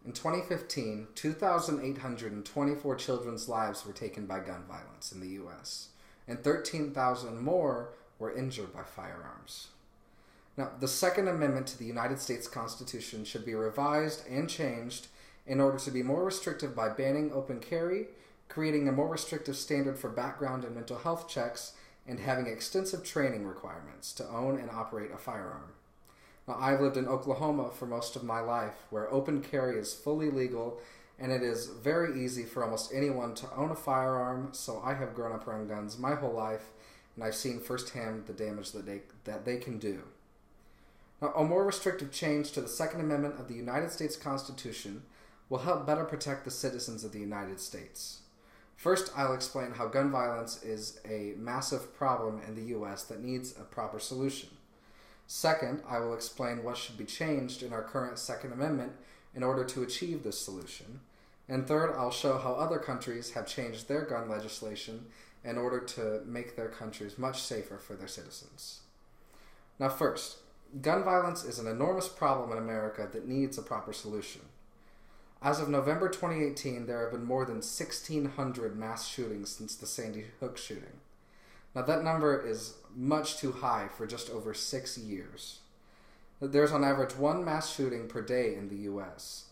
In 2015, 2,824 children's lives were taken by gun violence in the U.S., and 13,000 more were injured by firearms. Now, the Second Amendment to the United States Constitution should be revised and changed in order to be more restrictive by banning open carry, creating a more restrictive standard for background and mental health checks, and having extensive training requirements to own and operate a firearm. Now, I've lived in Oklahoma for most of my life, where open carry is fully legal, and it is very easy for almost anyone to own a firearm, so I have grown up around guns my whole life, and I've seen firsthand the damage that they can do. Now, a more restrictive change to the Second Amendment of the United States Constitution will help better protect the citizens of the United States. First, I'll explain how gun violence is a massive problem in the U.S. that needs a proper solution. Second, I will explain what should be changed in our current Second Amendment in order to achieve this solution. And third, I'll show how other countries have changed their gun legislation in order to make their countries much safer for their citizens. Now first, gun violence is an enormous problem in America that needs a proper solution. As of November 2018, there have been more than 1,600 mass shootings since the Sandy Hook shooting. Now that number is much too high for just over 6 years. There's on average one mass shooting per day in the U.S.,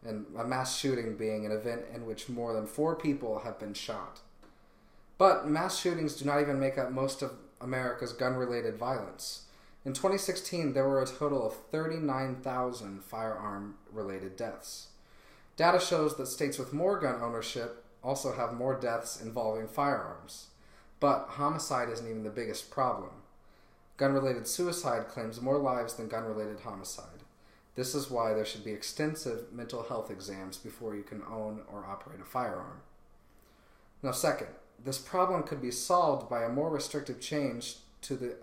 and a mass shooting being an event in which more than 4 people have been shot. But mass shootings do not even make up most of America's gun-related violence. In 2016, there were a total of 39,000 firearm-related deaths. Data shows that states with more gun ownership also have more deaths involving firearms. But homicide isn't even the biggest problem. Gun-related suicide claims more lives than gun-related homicide. This is why there should be extensive mental health exams before you can own or operate a firearm. Now second, this problem could be solved by a more restrictive change to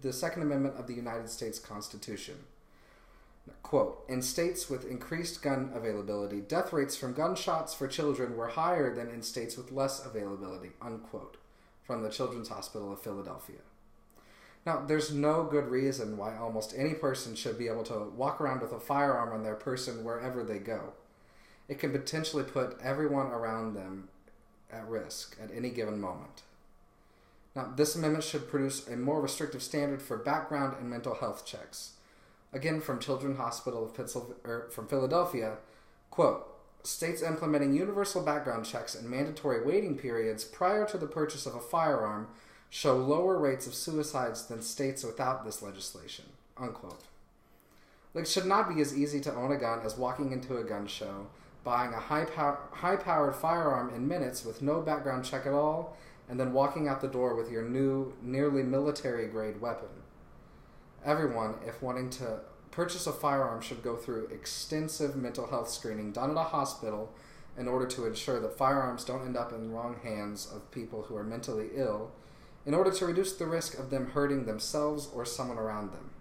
the Second Amendment of the United States Constitution. Quote, in states with increased gun availability, death rates from gunshots for children were higher than in states with less availability, unquote, from the Children's Hospital of Philadelphia. Now, there's no good reason why almost any person should be able to walk around with a firearm on their person wherever they go. It can potentially put everyone around them at risk at any given moment. Now, this amendment should produce a more restrictive standard for background and mental health checks. Again, from Children's Hospital of from Philadelphia, quote, states implementing universal background checks and mandatory waiting periods prior to the purchase of a firearm show lower rates of suicides than states without this legislation, unquote. It should not be as easy to own a gun as walking into a gun show, buying a high-powered firearm in minutes with no background check at all, and then walking out the door with your new, nearly military-grade weapon. Everyone, if wanting to purchase a firearm, should go through extensive mental health screening done at a hospital in order to ensure that firearms don't end up in the wrong hands of people who are mentally ill, in order to reduce the risk of them hurting themselves or someone around them.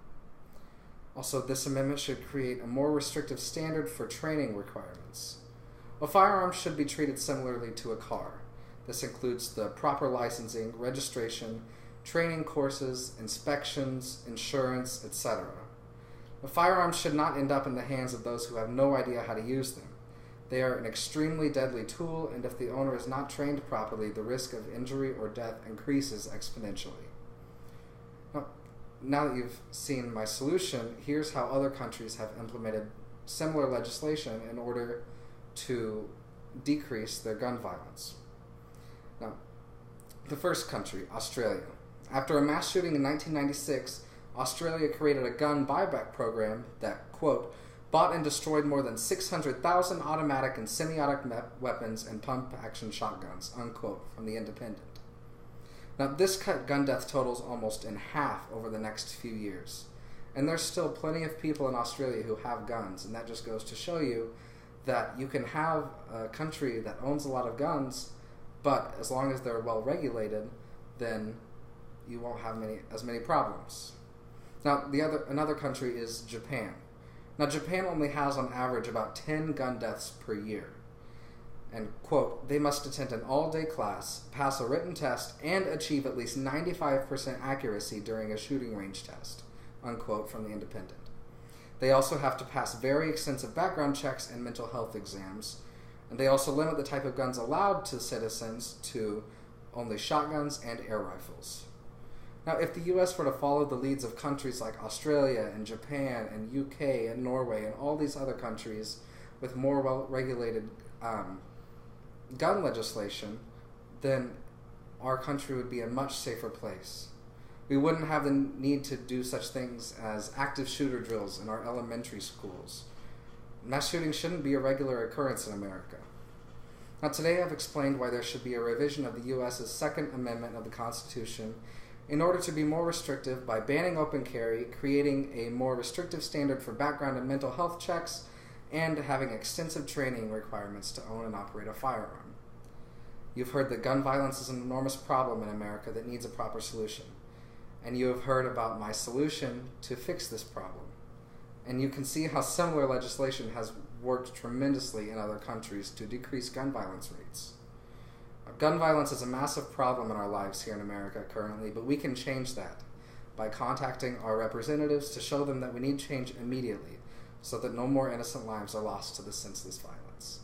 Also, this amendment should create a more restrictive standard for training requirements. A firearm should be treated similarly to a car. This includes the proper licensing, registration, training courses, inspections, insurance, etc. The firearms should not end up in the hands of those who have no idea how to use them. They are an extremely deadly tool, and if the owner is not trained properly, the risk of injury or death increases exponentially. Now that you've seen my solution, here's how other countries have implemented similar legislation in order to decrease their gun violence. Now, the first country, Australia. After a mass shooting in 1996, Australia created a gun buyback program that, quote, bought and destroyed more than 600,000 automatic and semi-automatic weapons and pump-action shotguns, unquote, from The Independent. Now, this cut gun death totals almost in half over the next few years. And there's still plenty of people in Australia who have guns, and that just goes to show you that you can have a country that owns a lot of guns, but as long as they're well regulated, then you won't have as many problems. Now, another country is Japan. Now, Japan only has on average about 10 gun deaths per year. And, quote, they must attend an all-day class, pass a written test, and achieve at least 95% accuracy during a shooting range test, unquote, from The Independent. They also have to pass very extensive background checks and mental health exams. And they also limit the type of guns allowed to citizens to only shotguns and air rifles. Now, if the U.S. were to follow the leads of countries like Australia and Japan and UK and Norway and all these other countries with more well-regulated gun legislation, then our country would be a much safer place. We wouldn't have the need to do such things as active shooter drills in our elementary schools. Mass shooting shouldn't be a regular occurrence in America. Now, today I've explained why there should be a revision of the U.S.'s Second Amendment of the Constitution in order to be more restrictive by banning open carry, creating a more restrictive standard for background and mental health checks, and having extensive training requirements to own and operate a firearm. You've heard that gun violence is an enormous problem in America that needs a proper solution. And you have heard about my solution to fix this problem. And you can see how similar legislation has worked tremendously in other countries to decrease gun violence rates. Gun violence is a massive problem in our lives here in America currently, but we can change that by contacting our representatives to show them that we need change immediately so that no more innocent lives are lost to this senseless violence.